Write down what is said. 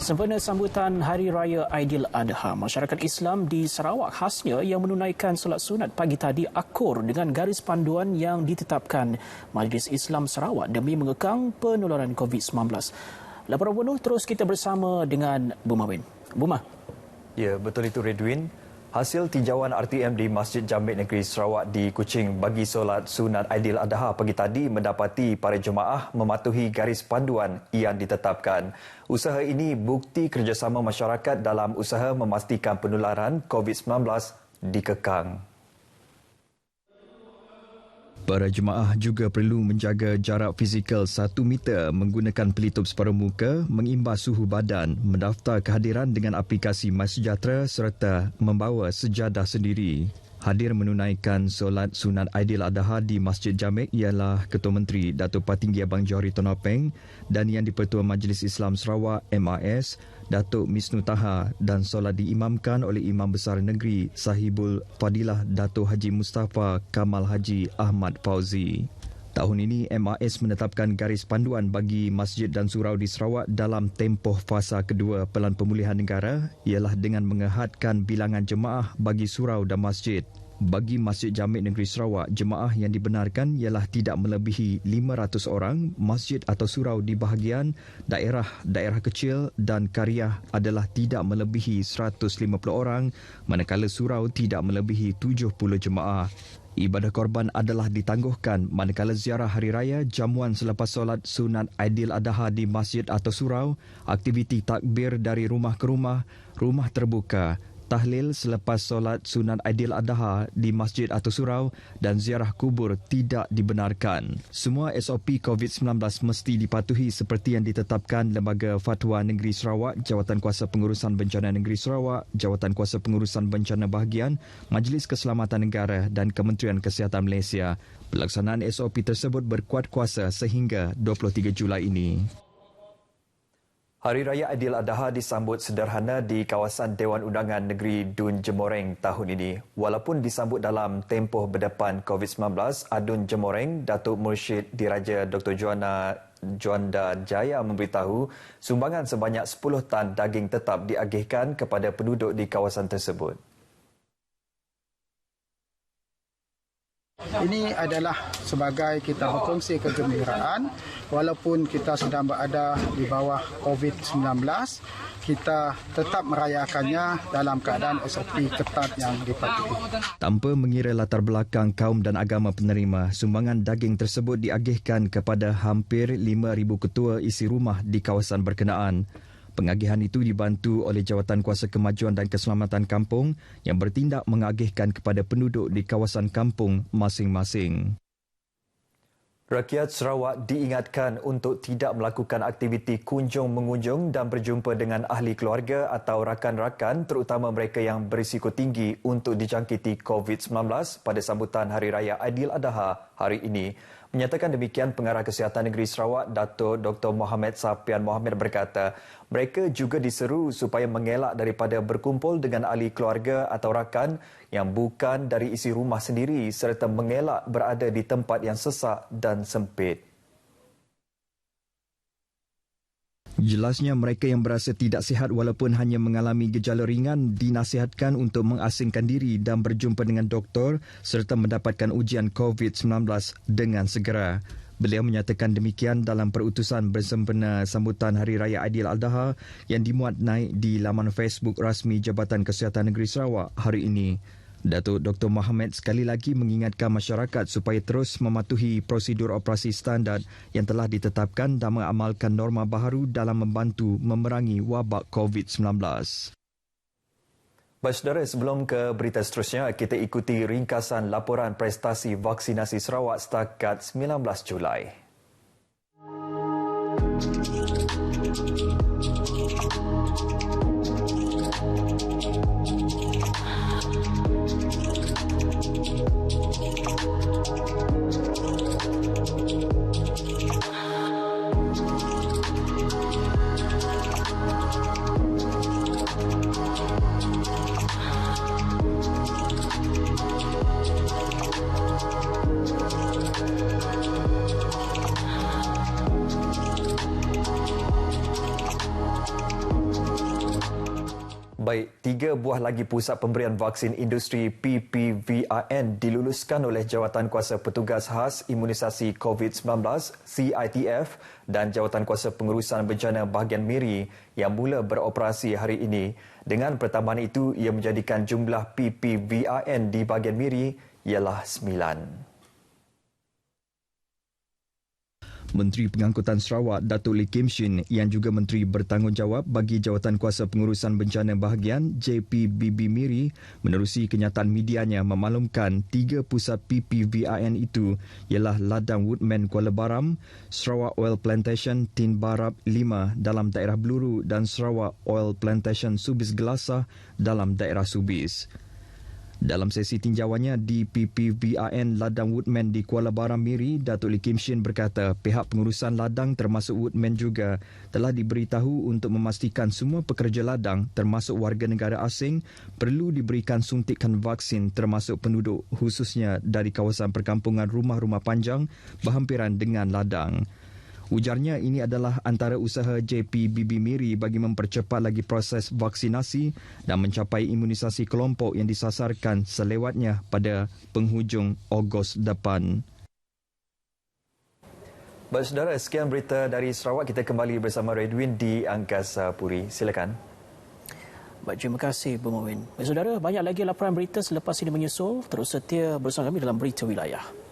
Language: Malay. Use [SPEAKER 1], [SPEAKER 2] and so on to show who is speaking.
[SPEAKER 1] Sempena sambutan Hari Raya Aidiladha, masyarakat Islam di Sarawak khasnya yang menunaikan solat sunat pagi tadi akur dengan garis panduan yang ditetapkan Majlis Islam Sarawak demi mengekang penularan COVID-19. Laporan penuh terus kita bersama dengan Buma Win. Buma.
[SPEAKER 2] Ya, betul itu Redwin. Hasil tinjauan RTM di Masjid Jamek Negeri Sarawak di Kuching bagi solat sunat Aidiladha pagi tadi mendapati para jemaah mematuhi garis panduan yang ditetapkan. Usaha ini bukti kerjasama masyarakat dalam usaha memastikan penularan COVID-19 dikekang. Para jemaah juga perlu menjaga jarak fizikal 1 meter, menggunakan pelitup separuh muka, mengimbas suhu badan, mendaftar kehadiran dengan aplikasi MySejahtera serta membawa sejadah sendiri. Hadir menunaikan solat sunat Aidiladha di Masjid Jamek ialah Ketua Menteri Datuk Patinggi Abang Johari Tonopeng dan Yang di-Pertua Majlis Islam Sarawak MIS Datuk Misnu Taha, dan solat diimamkan oleh Imam Besar Negeri Sahibul Fadilah Datuk Haji Mustafa Kamal Haji Ahmad Fauzi. Tahun ini MIS menetapkan garis panduan bagi masjid dan surau di Sarawak dalam tempoh fasa kedua Pelan Pemulihan Negara ialah dengan mengehadkan bilangan jemaah bagi surau dan masjid. Bagi Masjid Jamek Negeri Sarawak, jemaah yang dibenarkan ialah tidak melebihi 500 orang, masjid atau surau di bahagian daerah kecil dan kariah adalah tidak melebihi 150 orang, manakala surau tidak melebihi 70 jemaah. Ibadah korban adalah ditangguhkan manakala ziarah hari raya, jamuan selepas solat sunat Aidiladha di masjid atau surau, aktiviti takbir dari rumah ke rumah, rumah terbuka, tahlil selepas solat sunat Aidiladha di masjid atau surau dan ziarah kubur tidak dibenarkan. Semua SOP COVID-19 mesti dipatuhi seperti yang ditetapkan Lembaga Fatwa Negeri Sarawak, Jawatan Kuasa Pengurusan Bencana Negeri Sarawak, Jawatan Kuasa Pengurusan Bencana Bahagian, Majlis Keselamatan Negara dan Kementerian Kesihatan Malaysia. Pelaksanaan SOP tersebut berkuat kuasa sehingga 23 Julai ini. Hari Raya Aidiladha disambut sederhana di kawasan Dewan Undangan Negeri Dun Jemoreng tahun ini. Walaupun disambut dalam tempoh berdepan COVID-19, Adun Jemoreng, Datuk Mursyid Diraja Dr. Juanda Jaya memberitahu sumbangan sebanyak 10 tan daging tetap diagihkan kepada penduduk di kawasan tersebut.
[SPEAKER 3] Ini adalah sebagai kita berkongsi kegembiraan walaupun kita sedang berada di bawah COVID-19, kita tetap merayakannya dalam keadaan SOP ketat yang dipatuhi.
[SPEAKER 2] Tanpa mengira latar belakang kaum dan agama penerima, sumbangan daging tersebut diagihkan kepada hampir 5,000 ketua isi rumah di kawasan berkenaan. Pengagihan itu dibantu oleh Jawatan Kuasa Kemajuan dan Keselamatan Kampung yang bertindak mengagihkan kepada penduduk di kawasan kampung masing-masing. Rakyat Sarawak diingatkan untuk tidak melakukan aktiviti kunjung-mengunjung dan berjumpa dengan ahli keluarga atau rakan-rakan, terutama mereka yang berisiko tinggi untuk dijangkiti COVID-19 pada sambutan Hari Raya Aidiladha hari ini. Menyatakan demikian, Pengarah Kesihatan Negeri Sarawak, Datuk Dr. Mohamed Sapian Mohamed berkata, mereka juga diseru supaya mengelak daripada berkumpul dengan ahli keluarga atau rakan yang bukan dari isi rumah sendiri serta mengelak berada di tempat yang sesak dan sempit. Jelasnya mereka yang berasa tidak sihat walaupun hanya mengalami gejala ringan dinasihatkan untuk mengasingkan diri dan berjumpa dengan doktor serta mendapatkan ujian COVID-19 dengan segera. Beliau menyatakan demikian dalam perutusan bersempena sambutan Hari Raya Aidiladha yang dimuat naik di laman Facebook rasmi Jabatan Kesihatan Negeri Sarawak hari ini. Datuk Dr. Mohamed sekali lagi mengingatkan masyarakat supaya terus mematuhi prosedur operasi standard yang telah ditetapkan dan mengamalkan norma baharu dalam membantu memerangi wabak COVID-19. Baik saudara, sebelum ke berita seterusnya, kita ikuti ringkasan laporan prestasi vaksinasi Sarawak setakat 19 Julai. Baik, 3 buah lagi pusat pemberian vaksin industri PPVRN diluluskan oleh Jawatan Kuasa Petugas Khas Imunisasi COVID-19 CITF dan Jawatan Kuasa Pengurusan Bencana Bahagian Miri yang mula beroperasi hari ini. Dengan pertambahan itu, ia menjadikan jumlah PPVRN di bahagian Miri ialah 9. Menteri Pengangkutan Sarawak Datuk Lee Kim Shin yang juga Menteri Bertanggungjawab bagi Jawatan Kuasa Pengurusan Bencana Bahagian JPBB Miri menerusi kenyataan medianya memaklumkan 3 pusat PPVRN itu ialah Ladang Woodman Kuala Baram, Sarawak Oil Plantation Tin Barab 5 dalam daerah Bluru dan Sarawak Oil Plantation Subis Gelasah dalam daerah Subis. Dalam sesi tinjauannya di PPVRN Ladang Woodman di Kuala Baram Miri, Datuk Lee Kim Shin berkata pihak pengurusan ladang termasuk Woodman juga telah diberitahu untuk memastikan semua pekerja ladang termasuk warga negara asing perlu diberikan suntikan vaksin termasuk penduduk khususnya dari kawasan perkampungan rumah-rumah panjang berhampiran dengan ladang. Ujarnya ini adalah antara usaha JPBB Miri bagi mempercepat lagi proses vaksinasi dan mencapai imunisasi kelompok yang disasarkan selewatnya pada penghujung Ogos depan. Baik saudara, sekian berita dari Sarawak. Kita kembali bersama Redwin di Angkasa Puri. Silakan.
[SPEAKER 1] Baik, terima kasih Bu Muin. Baik saudara, banyak lagi laporan berita selepas ini menyusul. Terus setia bersama kami dalam Berita Wilayah.